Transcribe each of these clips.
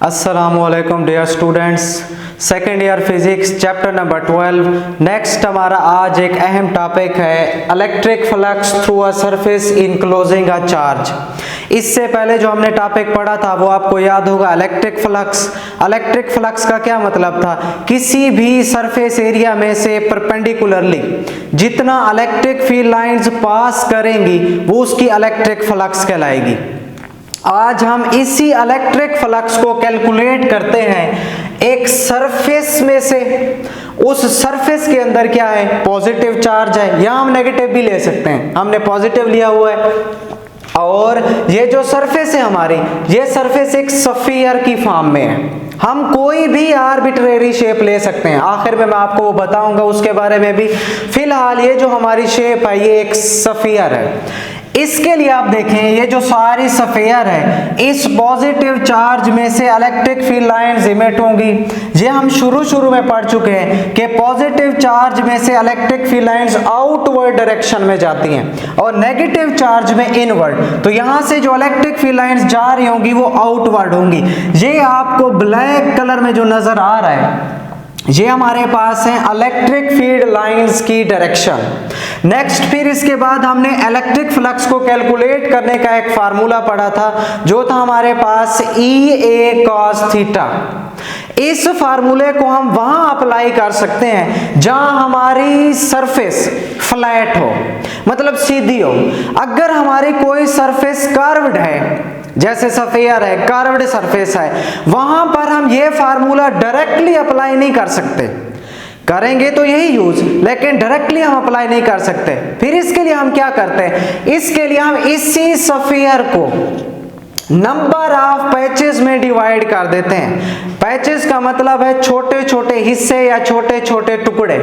अस्सलामुअलैकुम dear students, second year physics chapter number 12। Next हमारा आज एक अहम टॉपिक है electric flux through a surface enclosing a charge. इससे पहले जो हमने टॉपिक पढ़ा था वो आपको याद होगा, इलेक्ट्रिक फ्लक्स। इलेक्ट्रिक फ्लक्स का क्या मतलब था? किसी भी सरफेस एरिया में से परपेंडिकुलरली जितना इलेक्ट्रिक फील्ड लाइंस पास करेंगी वो उसकी इलेक्ट्रिक फ्लक्स कहलाएगी। आज हम इसी इलेक्ट्रिक फ्लक्स को कैलकुलेट करते हैं एक सरफेस में से। उस सरफेस के अंदर क्या है? पॉजिटिव चार्ज है, या हम नेगेटिव भी ले सकते हैं। हमने पॉजिटिव लिया हुआ है और ये जो सरफेस है हमारी, ये सरफेस एक स्फीयर की फॉर्म में है। हम कोई भी आर्बिट्रेरी शेप ले सकते हैं, आखिर में मैं आपको वो बताऊंगा उसके बारे में भी। फिलहाल ये जो हमारी शेप है ये एक स्फीयर है। इसके लिए आप देखें, ये जो सारी स्फीयर है, इस पॉजिटिव चार्ज में से इलेक्ट्रिक फील्ड लाइंस इमिट होंगी। ये हम शुरू में पढ़ चुके हैं कि पॉजिटिव चार्ज में से electric field lines outward direction में जाती हैं और नेगेटिव चार्ज में इनवर्ड। तो यहां से जो इलेक्ट्रिक फील्ड लाइंस जा रही होंगी वो आउटवर्ड होंगी। ये आपको ब्लैक कलर में जो नजर आ रहा है, ये हमारे पास है इलेक्ट्रिक फील्ड लाइंस की डायरेक्शन। नेक्स्ट फिर इसके बाद हमने इलेक्ट्रिक फ्लक्स को कैलकुलेट करने का एक फार्मूला पढ़ा था, जो था हमारे पास EA cos थीटा। इस फार्मूले को हम वहां अप्लाई कर सकते हैं जहां हमारी सरफेस फ्लैट हो, मतलब सीधी हो। अगर हमारी कोई सरफेस कर्व्ड है, जैसे स्फीयर है, कर्व्ड सरफेस है, वहां पर हम ये फार्मूला डायरेक्टली अप्लाई नहीं कर सकते। करेंगे तो यही यूज, लेकिन डायरेक्टली हम अप्लाई नहीं कर सकते। फिर इसके लिए हम क्या करते हैं? इसके लिए हम इसी स्फीयर को नंबर ऑफ पैचेस में डिवाइड कर देते हैं। पैचेस का मतलब है छोटे छोटे हिस्से या छोटे छोटे टुकड़े।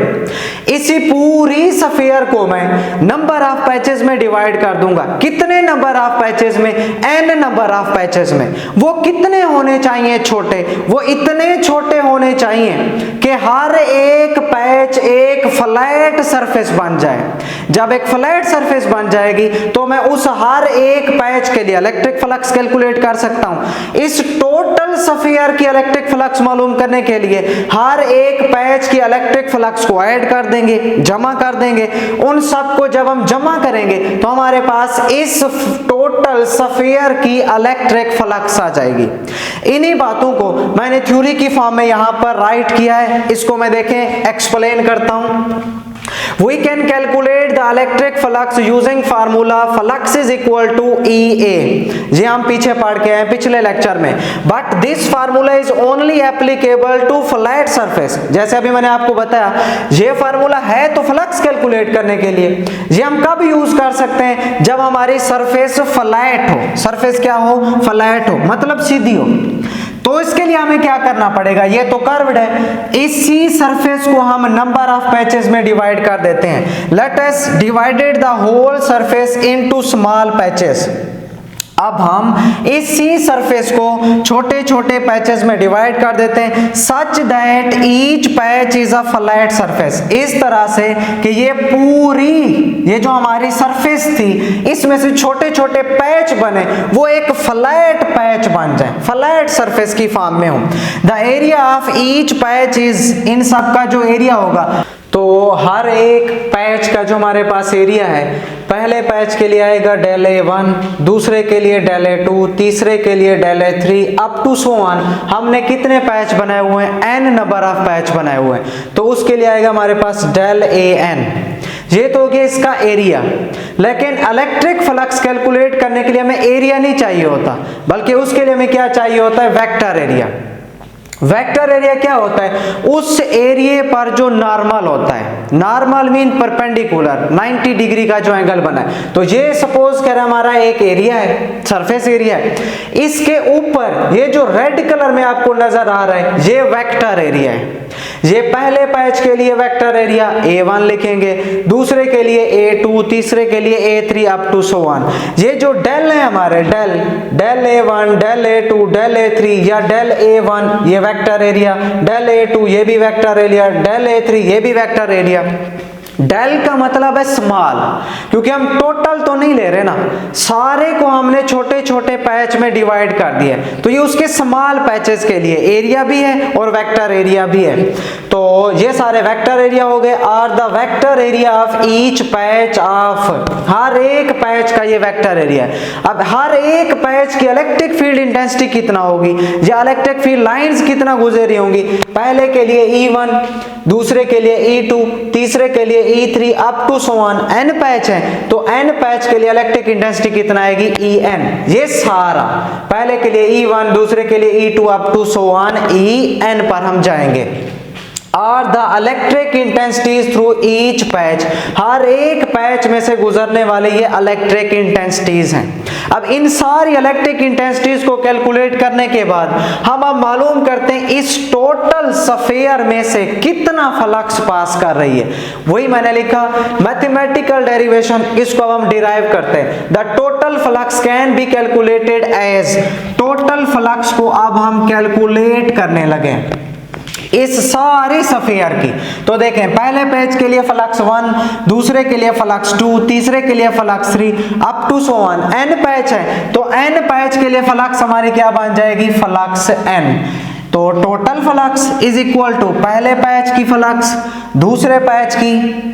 इसी पूरी स्फीयर को मैं नंबर ऑफ पैचेस में डिवाइड कर दूंगा। कितने नंबर ऑफ पैचेस में? n नंबर ऑफ पैचेस में। वो कितने होने चाहिए? छोटे। वो इतने छोटे होने चाहिए कि हर एक पैच एक फ्लैट सरफेस बन जाए। जब एक फ्लैट सरफेस बन जाएगी तो मैं उस हर एक पैच के लिए इलेक्ट्रिक फ्लक्स कैलकुलेट कर सकता हूं। इस टोटल स्फीयर की इलेक्ट्रिक फ्लक्स मालूम करने के लिए हर एक पैच की इलेक्ट्रिक फ्लक्स को ऐड कर देंगे, जमा कर देंगे। उन सब को जब हम जमा करेंगे तो हमारे पास इस टोटल स्फीयर की इलेक्ट्रिक फ्लक्स आ जाएगी। इन्हीं बातों को मैंने थ्योरी की फॉर्म में यहां पर राइट किया है। इसको मैं देखें एक्सप्लेन करता हूं। We can calculate the electric flux using formula flux is equal to EA। ये हम पीछे पढ़ के हैं पिछले लेक्चर में। But this formula is only applicable to flat surface। जैसे अभी मैंने आपको बताया, ये फार्मूला है तो फ्लक्स कैलकुलेट करने के लिए। ये हम कब यूज कर सकते हैं? जब हमारी सरफेस फ्लैट हो। सरफेस क्या हो? फ्लैट हो, मतलब सीधी हो। तो इसके लिए हमें क्या करना पड़ेगा? ये तो कर्व्ड है, इसी सरफेस को हम नंबर ऑफ पैचेस में डिवाइड कर देते हैं। Let us divided the whole surface into small patches. अब हम इसी सरफेस को छोटे छोटे पैचेस में डिवाइड कर देते हैं, such that each patch is a flat surface. इस तरह से कि ये पूरी, ये जो हमारी सरफेस थी, इसमें से छोटे छोटे पैच बने, वो एक फ्लैट पैच बन जाए, फ्लैट सरफेस की फॉर्म में हो। The area of each patch is, इन सब का जो एरिया होगा, तो हर एक पैच का जो हमारे पास एरिया है, पहले पैच के लिए आएगा del A1, दूसरे के लिए del A2, तीसरे के लिए del A3 up to so on. हमने कितने पैच बनाए हुए हैं? n नंबर ऑफ पैच बनाए हुए हैं, तो उसके लिए आएगा हमारे पास del AN। ये तो हो गया इसका एरिया। लेकिन इलेक्ट्रिक फ्लक्स कैलकुलेट करने के लिए हमें एरिया नहीं चाहिए होता, बल्कि उसके लिए हमें क्या चाहिए होता है? Vector area. वेक्टर एरिया क्या होता है? उस एरिया पर जो नॉर्मल होता है। नॉर्मल मीन परपेंडिकुलर 90 डिग्री का जो एंगल बना है। तो ये सपोज कर हमारा एक एरिया है, सरफेस एरिया है, इसके ऊपर ये जो रेड कलर में आपको नजर आ रहा है, ये वेक्टर एरिया है। ये पहले पैच के लिए वेक्टर एरिया A1 लिखेंगे, दूसरे के लिए A2, तीसरे के लिए A3 up to so on. ये जो डेल है हमारे, del A1, del A2, del A3 या del A1 ये वेक्टर एरिया, del A2 ये भी वेक्टर एरिया, del A3 ये भी वेक्टर एरिया। डेल का मतलब है स्मॉल, क्योंकि हम टोटल तो नहीं ले रहे ना, सारे को हमने छोटे छोटे पैच में डिवाइड कर दिया, तो ये उसके स्मॉल पैचेस के लिए एरिया भी है और वेक्टर एरिया भी है। तो ये सारे वेक्टर एरिया हो गए, are the vector area of each patch of, हर एक पैच का ये वेक्टर एरिया है। अब हर एक पैच की इलेक्ट्रिक फील्ड इंटेंसिटी कितना होगी, या इलेक्ट्रिक फील्ड लाइंस कितना गुजर रही होंगी, पहले के लिए E1, दूसरे के लिए E2, तीसरे के लिए E3 up to so on, n patch है तो n पैच के लिए इलेक्ट्रिक इंटेंसिटी कितना आएगी, En। ये सारा पहले के लिए E1, दूसरे के लिए E2 up to so on En पर हम जाएंगे। Are the electric intensities through each patch, हर एक पैच में से गुजरने वाले ये इलेक्ट्रिक इंटेंसिटीज हैं। अब इन सारी इलेक्ट्रिक इंटेंसिटीज को कैलकुलेट करने के बाद हम अब मालूम करते हैं इस टोटल स्फीयर में से कितना फ्लक्स पास कर रही है। वही मैंने लिखा मैथमेटिकल डेरिवेशन, इसको अब हम डिराइव करते हैं। The total flux can be calculated as, total flux को अब हम कैलकुलेट करने लगे इस सारे स्फीयर की। तो देखें पहले पैच के लिए फ्लक्स 1, दूसरे के लिए फ्लक्स 2, तीसरे के लिए flux 3 up to so on, n patch है तो n पैच के लिए फ्लक्स हमारी क्या बन जाएगी, फ्लक्स n। तो total flux is equal to पहले पैच की फ्लक्स, दूसरे पैच की,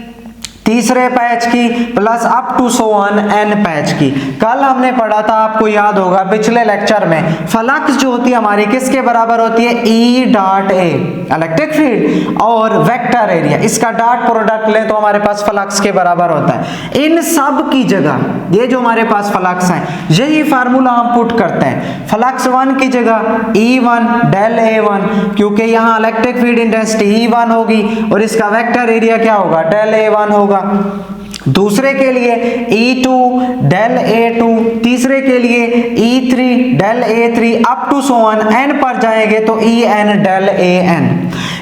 तीसरे पैच की, plus up to so on n patch की। कल हमने पढ़ा था, आपको याद होगा पिछले लेक्चर में, फ्लक्स जो होती है हमारी किसके बराबर होती है, E dot A electric field और वेक्टर एरिया, इसका डॉट प्रोडक्ट लें तो हमारे पास फ्लक्स के बराबर होता है। इन सब की जगह ये जो हमारे पास फ्लक्स है यही फार्मूला हम पुट करते हैं। फ्लक्स 1 की जगह E1 डेल A1, क्योंकि यहाँ इलेक्ट्रिक फील्ड इंटेंसिटी E1 होगी और इसका वेक्टर एरिया क्या होगा, डेल A1 होगा। दूसरे के लिए E2 डेल A2, तीसरे के लिए E3 del A3 up to so on n पर जाएंगे तो En डेल An।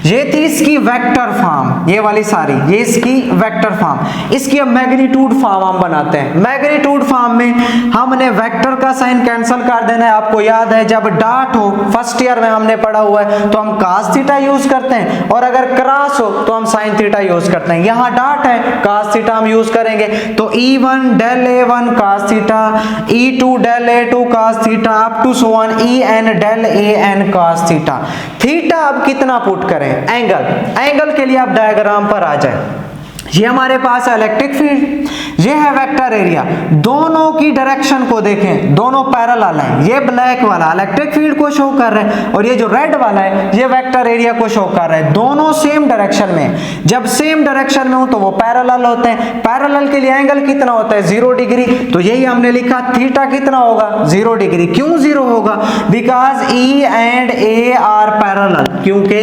ये थी इसकी वेक्टर फॉर्म, ये वाली सारी ये इसकी वेक्टर फॉर्म। इसकी अब मैग्नीट्यूड फॉर्म हम बनाते हैं। मैग्नीट्यूड फॉर्म में हमने वेक्टर का साइन कैंसिल कर देना है। आपको याद है जब डॉट हो, फर्स्ट ईयर में हमने पढ़ा हुआ है, तो हम cos थीटा यूज करते हैं, और अगर क्रॉस हो तो हम sin थीटा यूज करते हैं। यहाँ डॉट है, cos थीटा हम यूज करेंगे, तो E1 del A1 cos theta, E2 del A2 cos theta up to so on En del An cos theta. Theta अब कितना पुट करें, एंगल, एंगल के लिए आप डायग्राम पर आ जाए। ये हमारे पास है इलेक्ट्रिक फील्ड, ये है वेक्टर एरिया। दोनों की डायरेक्शन को देखें, दोनों पैरेलल हैं। ये ब्लैक वाला इलेक्ट्रिक फील्ड को शो कर रहे हैं और ये जो रेड वाला है ये वेक्टर एरिया को शो कर रहे हैं। दोनों सेम डायरेक्शन में, जब सेम डायरेक्शन में हो तो वो पैरेलल होते हैं। पैरेलल के लिए एंगल कितना होता है, 0 डिग्री। तो यही हमने लिखा थीटा कितना होगा, 0 डिग्री। क्यों 0 होगा, because E and A are parallel, क्योंकि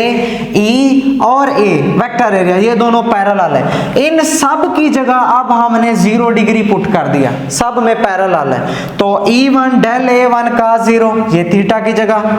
E और A वेक्टर एरिया ये दोनों पैरेलल है। इन सब की जगह अब हमने 0 डिग्री पुट कर दिया, सब में पैरेलल है। तो E1 डेल A1 का 0 ये थीटा की जगह,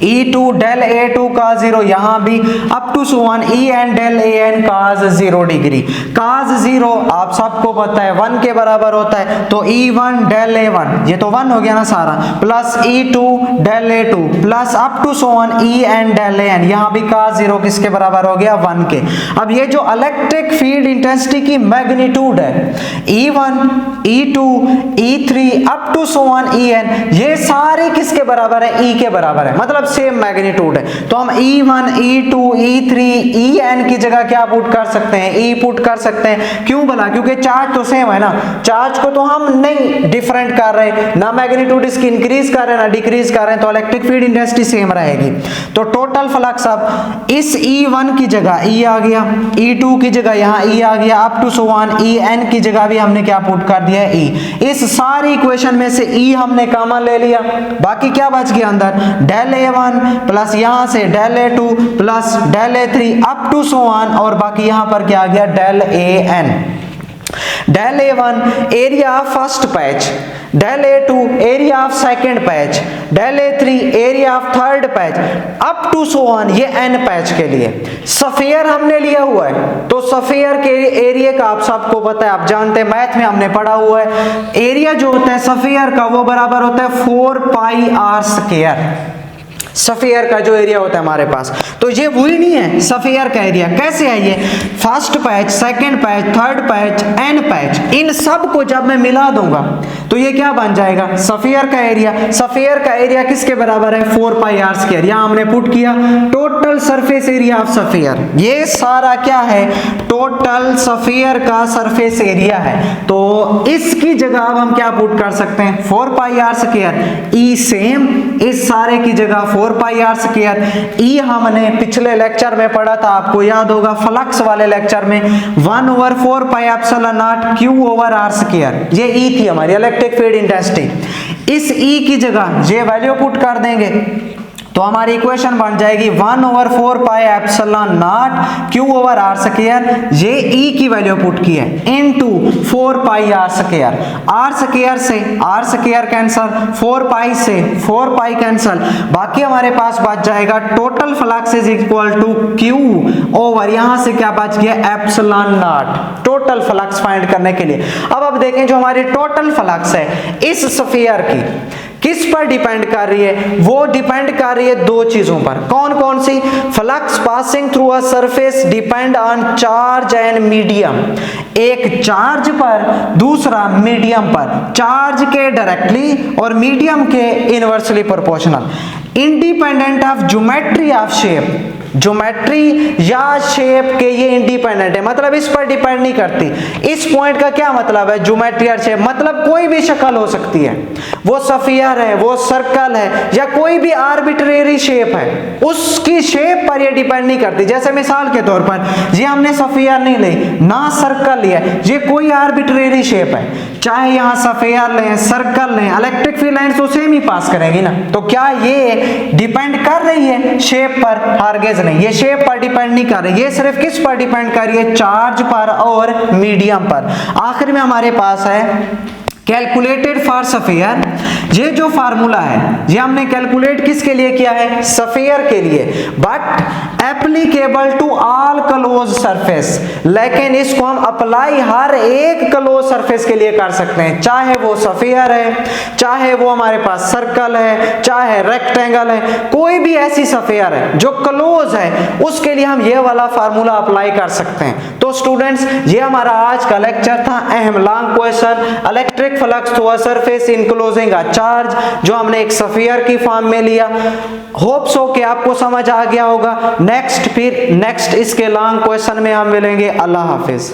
E2 डेल A2 का 0 यहाँ भी up to so on En del An cos 0 degree. cos 0 आप सबको पता है 1 के बराबर होता है, तो E1 डेल A1 ये तो 1 हो गया ना सारा, plus E2 del A2 plus up to so on En del An, यहाँ भी cos 0 किसके बराबर हो गया, 1 के। अब ये जो इलेक्ट्रिक फील्ड इंटेंसिटी की मैग्नीट्यूड है, E1 E2 E3 up to so on En, ये सारे किसके बराबर है, E के बराबर है, मतलब सेम मैग्नीट्यूड है। तो हम E1 E2 E3 En की जगह क्या पुट कर सकते हैं, E पुट कर सकते हैं। क्यों भला, क्योंकि चार्ज तो सेम है ना, चार्ज को तो हम नहीं डिफरेंट कर रहे, ना मैग्नीट्यूड इसकी इंक्रीज कर रहे हैं ना डिक्रीज कर रहे हैं, तो इलेक्ट्रिक फील्ड इंटेंसिटी सेम रहेगी। तो टोटल फ्लक्स अब इस E1 की जगह E आ गया, E2 की जगह यहाँ E आ गया, up to so on En की जगह भी हमने क्या पुट कर दिया है, E। इस सारी इक्वेशन में से E हमने कॉमन ले लिया, बाकी क्या बच गया अंदर, डेल A1 प्लस यहाँ से del A2 plus del A3 up to so on, और बाकी यहाँ पर क्या आ गया, del An। Del A1 area of first patch, del A2 area of second patch, del A3 area of third patch, up to so on ये n patch के लिए। स्फीयर हमने लिया हुआ है, तो स्फीयर के एरिया का आप सबको पता है, आप जानते हैं मैथ में हमने पढ़ा हुआ है, एरिया जो होता है स्फीयर का वो बराबर होता है 4 पाई r स्क्वायर। सफियर का जो एरिया होता है हमारे पास, तो ये वही नहीं है सफियर का एरिया। कैसे है ये? First patch, second patch, third patch, nth patch, इन सब को जब मैं मिला दूंगा तो ये क्या बन जाएगा? सफियर का एरिया। सफियर का एरिया किसके बराबर है? 4 पाई आर स्क्वायर। यहां हमने पुट किया total surface area of sphere. ये सारा क्या है? टोटल सफियर का सरफेस एरिया है। तो इसकी जगह अब हम क्या पुट कर सकते हैं? 4 पाई आर स्क्वायर। ई सेम इस सारे की जगह 4 पाई आर स्क्वायर। ई हमने पिछले लेक्चर में पढ़ा था, आपको याद होगा फ्लक्स वाले लेक्चर में 1/4 pi epsilon naught q over r square. ये ई थी हमारी इलेक्ट्रिक फील्ड इंटेंसिटी। इस ई की जगह ये वैल्यू पुट कर देंगे तो हमारी इक्वेशन बन जाएगी 1/4 pi epsilon naught q over r square. ये ई की वैल्यू पुट की है into 4 pi r square. R square से आर स्क्वायर कैंसल, 4 पाई से 4 पाई कैंसल, बाकी हमारे पास बच जाएगा total flux is equal to q over, यहां से क्या बच गया? Epsilon naught. Total flux find करने के लिए अब देखें जो हमारी टोटल फ्लक्स है इस स्फीयर की किस पर डिपेंड कर रही है? वो डिपेंड कर रही है दो चीजों पर। कौन कौन सी? Flux passing through a surface depend on charge and medium. एक चार्ज पर, दूसरा मीडियम पर। चार्ज के डायरेक्टली और मीडियम के inversely proportional. Independent of geometry of shape. Geometry या शेप के ये इंडिपेंडेंट है, मतलब इस पर डिपेंड नहीं करती। इस पॉइंट का क्या मतलब है? ज्योमेट्री और शेप मतलब कोई भी शक्ल हो सकती है, वो स्फीयर है, वो सर्कल है, या कोई भी आर्बिट्रेरी शेप है, उसकी शेप पर ये डिपेंड नहीं करती। जैसे मिसाल के तौर पर ये हमने स्फीयर नहीं ली ना सर्कल लिया, ये कोई आर्बिट्रेरी शेप है, चाहे यहां स्फीयर लें, सर्कल लें, इलेक्ट्रिक फील्ड लाइंस तो सेम ही पास करेगी ना। तो क्या ये डिपेंड कर रही है शेप पर? हार्गेज नहीं, ये शेप पर डिपेंड नहीं कर रही, ये सिर्फ किस पर डिपेंड कर रही है? चार्ज पर और मीडियम पर। आखिर में हमारे पास है कैलकुलेटेड फॉर स्फीयर। ये जो फार्मूला है ये हमने कैलकुलेट किसके लिए किया है? स्फीयर के लिए, but applicable to all close surface. लेकिन इसको हम अप्लाई हर एक क्लोज सरफेस के लिए कर सकते हैं, चाहे वो स्फीयर है, चाहे वो हमारे पास सर्कल है, चाहे रेक्टेंगल है, कोई भी ऐसी स्फीयर है जो क्लोज है उसके लिए हम ये वाला फार्मूला अप्लाई कर सकते हैं। तो स्टूडेंट्स ये हमारा आज का लेक्चर था, अहम long question electric flux through a surface enclosing a charge, जो हमने एक स्फीयर की फॉर्म में लिया। होप सो कि आपको समझ आ गया होगा। नेक्स्ट इसके लॉन्ग क्वेश्चन में हम मिलेंगे। अल्लाह हाफिज।